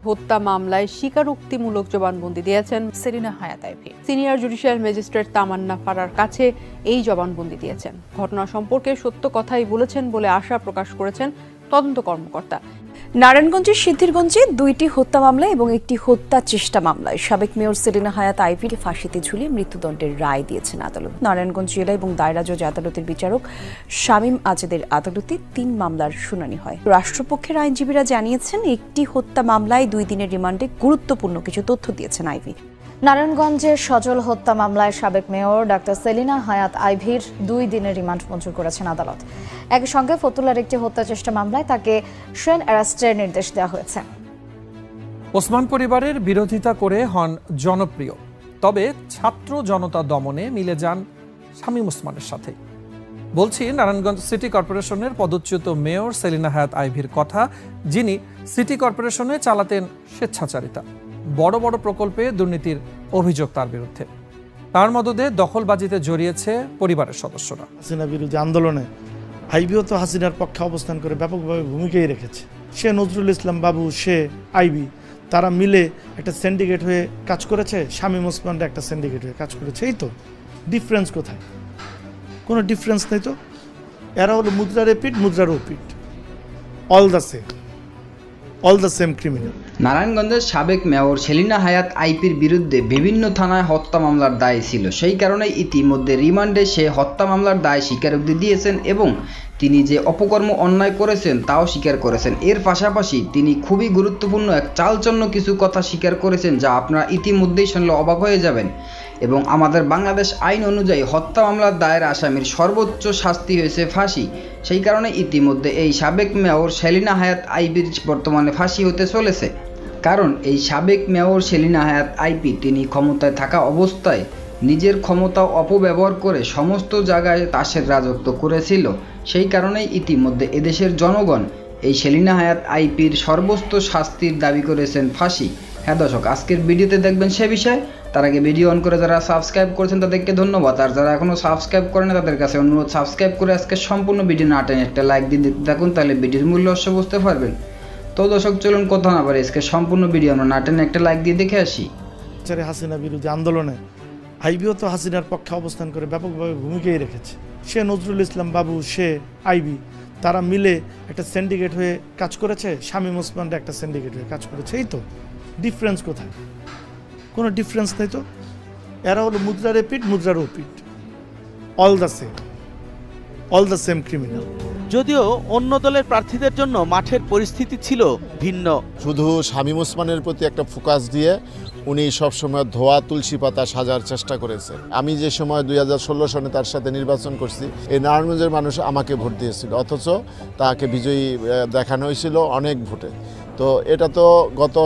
হত্যা মামলায় স্বীকারোক্তিমূলক জবানবন্দি দিয়েছেন সেলিনা হায়াত আইভী। সিনিয়র জুডিশিয়াল ম্যাজিস্ট্রেট তামান্না ফারার কাছে এই জবানবন্দি দিয়েছেন। ঘটনা সম্পর্কে সত্য কথাই বলেছেন বলে আশা প্রকাশ করেছেন তদন্ত কর্মকর্তা। নারায়ণগঞ্জের সিদ্ধিরগঞ্জে 2টি হত্যা মামলা এবং একটি হত্যা চেষ্টা মামলায় সাবেক মেয়র সেলিনা হায়াত আইভীকে ফাঁসিতে ঝুলিয়ে মৃত্যুদণ্ডের রায় দিয়েছেন আদালত। নারায়ণগঞ্জ জেলা এবং দায়রা জজ আদালতের বিচারক শামীম আজাদের আদালতে 3 মামলার শুনানি হয়। রাষ্ট্রপক্ষের আইনজীবীরা জানিয়েছেন, একটি হত্যা মামলায় 2 দিনের রিমান্ডে গুরুত্বপূর্ণ কিছু তথ্য দিয়েছেন আইভী। নারায়ণগঞ্জের সজল হত্যা মামলায় সাবেক মেয়র ডাক্তার সেলিনা হায়াত আইভীর 2 দিনের রিমান্ড মঞ্জুর করেছেন আদালত। একই সঙ্গে ফতুল্লার একটি হত্যা চেষ্টা মামলায় তাকে ট্রেন অ্যারেস্টের নির্দেশ দেওয়া হয়েছে। ওসমান পরিবারের বিরোধিতা করে হন জনপ্রিয়, তবে ছাত্র জনতা দমনে মিলে যান শামীম ওসমানের সাথে। বলছি নারায়ণগঞ্জ সিটি কর্পোরেশনের পদচ্যুত মেয়র সেলিনা হায়াত আইভীর কথা, যিনি সিটি কর্পোরেশনে চালাতেন স্বেচ্ছাচারিতা। বড় বড় প্রকল্পে দুর্নীতির অভিযোগ তার বিরুদ্ধে। তার মদদে দখলবাজিতে জড়িয়েছে পরিবারের সদস্যরা। হাসিনা বিরোধী আন্দোলনে আইবিও তো হাসিনার পক্ষে অবস্থান করে ব্যাপকভাবে ভূমিকাই রেখেছে। সে নজরুল ইসলাম বাবু, সে আইবি, তারা মিলে একটা সিন্ডিকেট হয়ে কাজ করেছে। শামীম ওসমানরা একটা সিন্ডিকেট হয়ে কাজ করেছে। এই তো ডিফারেন্স কোথায়? কোনো ডিফারেন্স নেই তো। এরা হলো মুদ্রার এপিট, মুদ্রার ওপিট, অল দ্য সেম ক্রিমিনাল। নারায়ণগঞ্জের সাবেক মেয়র সেলিনা হায়াত আইপির বিরুদ্ধে বিভিন্ন থানায় হত্যা মামলার দায় ছিল। সেই কারণে ইতিমধ্যে রিমান্ডে সে হত্যা মামলার দায় স্বীকারোক্তি দিয়েছেন এবং তিনি যে অপকর্ম অন্যায় করেছেন তাও স্বীকার করেছেন। এর পাশাপাশি তিনি খুবই গুরুত্বপূর্ণ এক চালচন্ন কিছু কথা স্বীকার করেছেন, যা আপনারা ইতিমধ্যেই শুনলে অবাক হয়ে যাবেন। এবং আমাদের বাংলাদেশ আইন অনুযায়ী হত্যা মামলার দায়ের আসামির সর্বোচ্চ শাস্তি হয়েছে ফাঁসি। সেই কারণে ইতিমধ্যে এই সাবেক মেয়র সেলিনা হায়াত আইভীর বর্তমানে ফাঁসি হতে চলেছে। কারণ এই সাবেক মেয়র সেলিনা হায়াত আইভী তিনি ক্ষমতায় থাকা অবস্থায় নিজের ক্ষমতা অপব্যবহার করে সমস্ত জায়গায় তাসের রাজত্ব করেছিল। সেই কারণেই ইতিমধ্যে এদেশের জনগণ এই সেলিনা হায়াত আইভীর সর্বোচ্চ শাস্তির দাবি করেছেন ফাঁসি। হ্যাঁ দর্শক, আজকের ভিডিওতে দেখবেন সে বিষয়। তার আগে ভিডিও অন করে যারা সাবস্ক্রাইব করেছেন তাদেরকে ধন্যবাদ, আর যারা এখনও সাবস্ক্রাইব করেন তাদের কাছে অনুরোধ সাবস্ক্রাইব করে আজকে সম্পূর্ণ ভিডিও না টেনে একটা লাইক দিয়ে দিতে থাকুন, তাহলে ভিডিওর মূল্য অবশ্য বুঝতে পারবেন। তো দর্শক চলুন কথা না পারে আজকে সম্পূর্ণ ভিডিও আমরা না টেনে একটা লাইক দিয়ে দেখে আসি। হাসিনা বিরোধী আন্দোলনে আইবিও তো হাসিনার পক্ষে অবস্থান করে ব্যাপকভাবে ভূমিকাই রেখেছে। সে নজরুল ইসলাম বাবু, সে আইবি, তারা মিলে একটা সিন্ডিকেট হয়ে কাজ করেছে। শামীম ওসমানরা একটা সিন্ডিকেট হয়ে কাজ করেছে। এই তো ডিফারেন্স কোথায়? কোনো ডিফারেন্স নেই তো। এরা হলো মুদ্রার এপিট, মুদ্রার ওপিট, অল দ্য সেম ক্রিমিনাল। যদিও অন্য দলের প্রার্থীদের জন্য মাঠের পরিস্থিতি ছিল ভিন্ন। শুধু শামীম ওসমানের প্রতি একটা ফোকাস দিয়ে উনি সবসময় ধোয়া তুলসী পাতা সাজার চেষ্টা করেছে। আমি যে সময় 2016 সনে তার সাথে নির্বাচন করছি, এই নারায়ণগঞ্জের মানুষ আমাকে ভোট দিয়েছিল, অথচ তাকে বিজয়ী দেখানো হয়েছিল অনেক ভোটে। তো এটা তো গত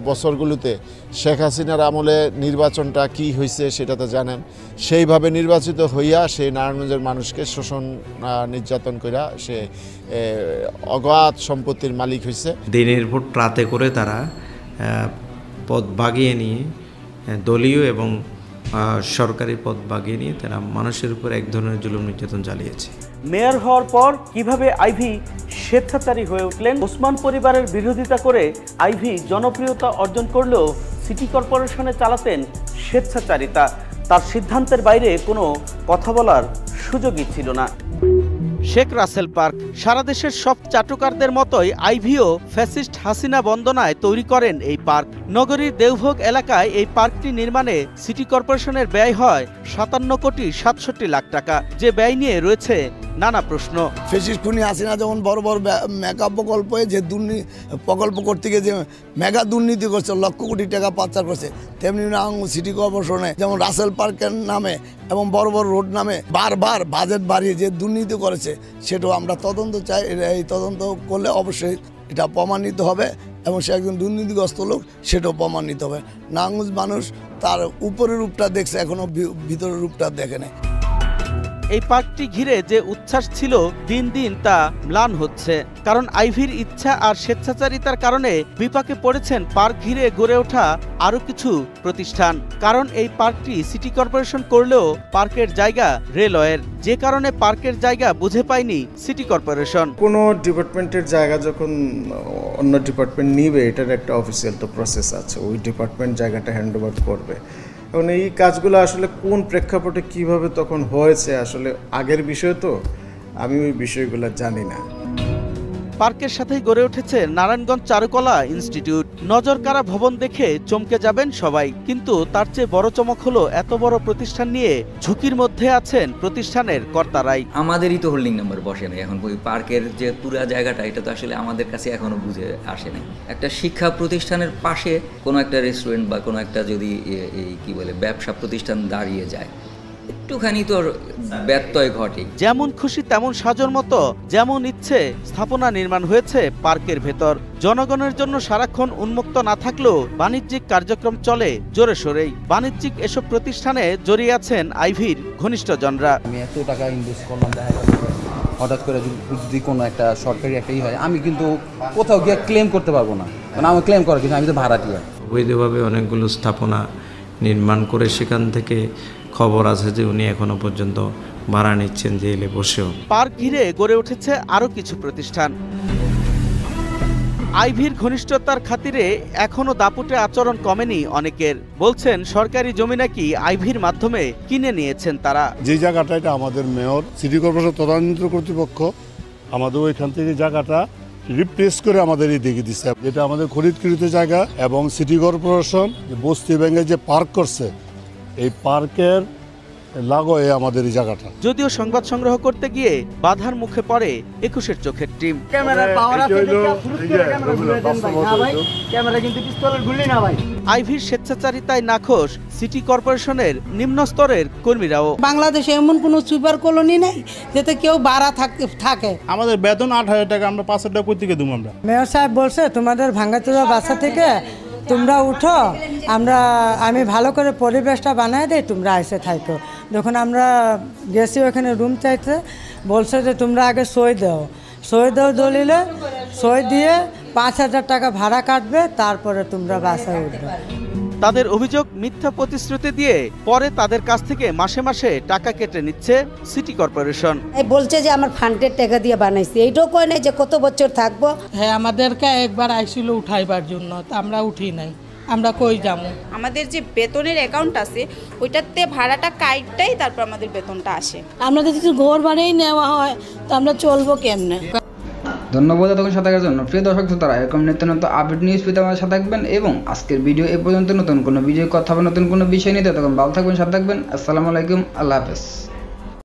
বছরগুলোতে শেখ হাসিনার আমলে নির্বাচনটা কি হয়েছে সেটা তো জানেন। সেইভাবে নির্বাচিত হইয়া সেই নারায়ণগঞ্জের মানুষকে শোষণ নির্যাতন কইরা সে অগাধ সম্পত্তির মালিক হয়েছে। দিনের ভোট রাতে করে তারা পদ বাগিয়ে নিয়ে দলীয় এবং সরকারি পদ বাগিয়ে নিয়ে তারা মানুষের উপর এক ধরনের জুলুম নির্যাতন চালিয়েছে। মেয়র হওয়ার পর কিভাবে আইভী স্বেচ্ছাচারী হয়ে উঠলেন, ওসমান পরিবারের বিরোধিতা করে আইভী জনপ্রিয়তা অর্জন করলেও সিটি কর্পোরেশনে চালাতেন স্বেচ্ছাচারিতা। তার সিদ্ধান্তের বাইরে কোনো কথা বলার সুযোগই ছিল না। শেখ রাসেল পার্ক সারা দেশের সব চাটুকারদের মতোই আইভীও ফ্যাসিস্ট হাসিনা বন্দনায় তৈরি করেন এই পার্ক। নগরীর দেওভোগ এলাকায় এই পার্কটি নির্মাণে সিটি কর্পোরেশনের ব্যয় হয় 57,67,00,000 টাকা, যে ব্যয় নিয়ে রয়েছে নানা প্রশ্ন। ফ্যাসিস্ট খুনি হাসিনা যেমন বড় বড় মেগা প্রকল্পে যে প্রকল্প করতে গিয়ে যে মেগা দুর্নীতি করছে, লক্ষ কোটি টাকা পাচার করছে, তেমনি সিটি কর্পোরেশনে যেমন রাসেল পার্কের নামে এবং বড় বড় রোড নামে বারবার বাজেট বাড়িয়ে যে দুর্নীতি করেছে, সেটাও আমরা তদন্ত চাই। এই তদন্ত করলে অবশ্যই এটা প্রমাণিত হবে এবং সে একজন দুর্নীতিগ্রস্ত লোক, সেটাও প্রমাণিত হবে। নারায়ণগঞ্জ মানুষ তার উপরের রূপটা দেখছে, এখনো ভিতরের রূপটা দেখে নেয়। এই পার্কটি ঘিরে যে উচ্ছ্বাস ছিল দিন দিন তা ম্লান হচ্ছে, কারণ আইভির ইচ্ছা আর স্বেচ্ছাচারিতার কারণে বিপাকে পড়েছেন পার্ক ঘিরে গড়ে ওঠা আরো কিছু প্রতিষ্ঠান। কারণ এই পার্কটি সিটি কর্পোরেশন করলেও পার্কের জায়গা রেলওয়ের, যে কারণে পার্কের জায়গা বুঝে পায়নি সিটি কর্পোরেশন। কোনো ডিপার্টমেন্টের জায়গা যখন অন্য ডিপার্টমেন্ট নিবে, এটার একটা অফিসিয়াল তো প্রসেস আছে, ওই ডিপার্টমেন্ট জায়গাটা হ্যান্ড ওভার করবে। এবং এই কাজগুলো আসলে কোন প্রেক্ষাপটে কিভাবে তখন হয়েছে, আসলে আগের বিষয় তো আমি ওই বিষয়গুলো জানি না। পার্কের সাথেই গড়ে উঠেছে নারায়ণগঞ্জ চারুকলা ইনস্টিটিউট। নজরকাড়া ভবন দেখে চমকে যাবেন সবাই, কিন্তু তার চেয়ে বড় চমক হলো এত বড় প্রতিষ্ঠান নিয়ে ঝুঁকির মধ্যে আছেন প্রতিষ্ঠানের কর্তারাই। আমাদেরই তো হোল্ডিং নাম্বার বসে নাই এখন, ওই পার্কের যে পুরো জায়গাটা এটা তো আসলে আমাদের কাছে এখনো বুঝে আসে নাই। একটা শিক্ষা প্রতিষ্ঠানের পাশে কোনো একটা রেস্টুরেন্ট বা কোনো একটা যদি এই কি বলে ব্যবসা প্রতিষ্ঠান দাঁড়িয়ে যায়, একটুখানি তোর ব্যত্যয় ঘটে। যেমন খুশি তেমন সাজর মতো যেমন ইচ্ছে স্থাপনা নির্মাণ হয়েছে পার্কের ভেতর। জনগণের জন্য সারাক্ষণ উন্মুক্ত না থাকলেও বাণিজ্যিক কার্যক্রম চলে জোরে সোরেই। বাণিজ্যিক এসব প্রতিষ্ঠানে জড়িয়ে আছেন আইভির ঘনিষ্ঠজনরা। আমি এত টাকা ইনভেস্ট করলাম, দেখা যাচ্ছে হঠাৎ করে যদি কোনো একটা সরকারি একটা হয়, আমি কিন্তু কোথাও গিয়ে ক্লেম করতে পারবো না, মানে আমি ক্লেম করার কিন্তু আমি তো ভাড়াটিয়া। অবৈধভাবে অনেকগুলো স্থাপনা নির্মাণ করে সেখান থেকে খবর আছে যে উনি এখনো পর্যন্ত ভাড়া নিচ্ছেন জেলে বসেও। পার্ক ঘিরে গড়ে উঠেছে আরো কিছু প্রতিষ্ঠান। আইভির ঘনিষ্ঠতার খাতিরে এখনো দাপুটে আচরণ কমেনি অনেকের। বলছেন সরকারি জমি নাকি আইভির মাধ্যমে কিনে নিয়েছেন তারা। যে জায়গাটা এটা আমাদের মেয়র, সিটি কর্পোরেশন তদানীন্তন কর্তৃপক্ষ আমাদের ওইখান থেকে জায়গাটা রিপ্লেস করে আমাদের এই দিকে দিচ্ছে, যেটা আমাদের খরিদকৃত জায়গা। এবং সিটি কর্পোরেশন বস্তি ব্যাঙ্গে যে পার্ক করছে, এই পার্কের লাগোয়ে আমাদের এই জায়গাটা। যদিও সংবাদ সংগ্রহ করতে গিয়ে বাধার মুখে পড়ে 21-এর চোখের টিম। আইভির স্বেচ্ছাচারিতায় নাখোশ সিটি কর্পোরেশনের নিম্ন স্তরের কর্মীরাও। বাংলাদেশে এমন কোনো সুপার কলোনি নেই যেতে কেউ ভাড়া থাকে। আমাদের বেতন 8,000 টাকা, আমরা 5,000 টাকা কই থেকে দেবো আমরা? মেয়র সাহেব বলছে তোমাদের ভাঙ্গাচোরা বাসা থেকে তোমরা উঠো, আমি ভালো করে পরিবেশটা বানায় দেই, তোমরা এসে থাকো। যখন আমরা গেছি ওখানে রুম চাইতে, বলছে যে তোমরা আগে সই দাও দলিলে, সই দিয়ে 5,000 টাকা ভাড়া কাটবে, তারপরে তোমরা বাসায় উঠবে। তাদের অভিযোগ মিথ্যা প্রতিশ্রুতি দিয়ে পরে তাদের কাছ থেকে মাসে মাসে টাকা কেটে নিচ্ছে সিটি কর্পোরেশন। বলছে যে আমার ফান্ডের টাকা দিয়ে বানাইছি, এইটাও কয় নাই যে কত বছর থাকবো। হ্যাঁ, আমাদেরকে একবার আইছিল উঠাইবার জন্য, আমরা উঠি নাই, আমরা কই যাবো। আমাদের যে বেতনের অ্যাকাউন্ট আছে ওইটাতে ভাড়াটা কাইটটাই তারপর আমাদের বেতনটা আসে। আমাদের যদি ঘর ভাড়াই নেওয়া হয় তো আমরা চলবো কেমনে? ধন্যবাদ তখন সাথে থাকার জন্য। প্রিয় দর্শক শ্রোতারা, এরকম নিত্য নতুন আপডেট নিউজ পেতে আমাদের সাথে থাকবেন। এবং আজকের ভিডিও এ পর্যন্ত। নতুন কোনো ভিডিও কথা হবে নতুন কোনো বিষয় নিতে, তখন ভালো থাকবেন, সাথে থাকবেন। আসসালামু আলাইকুম, আল্লাহ হাফেজ।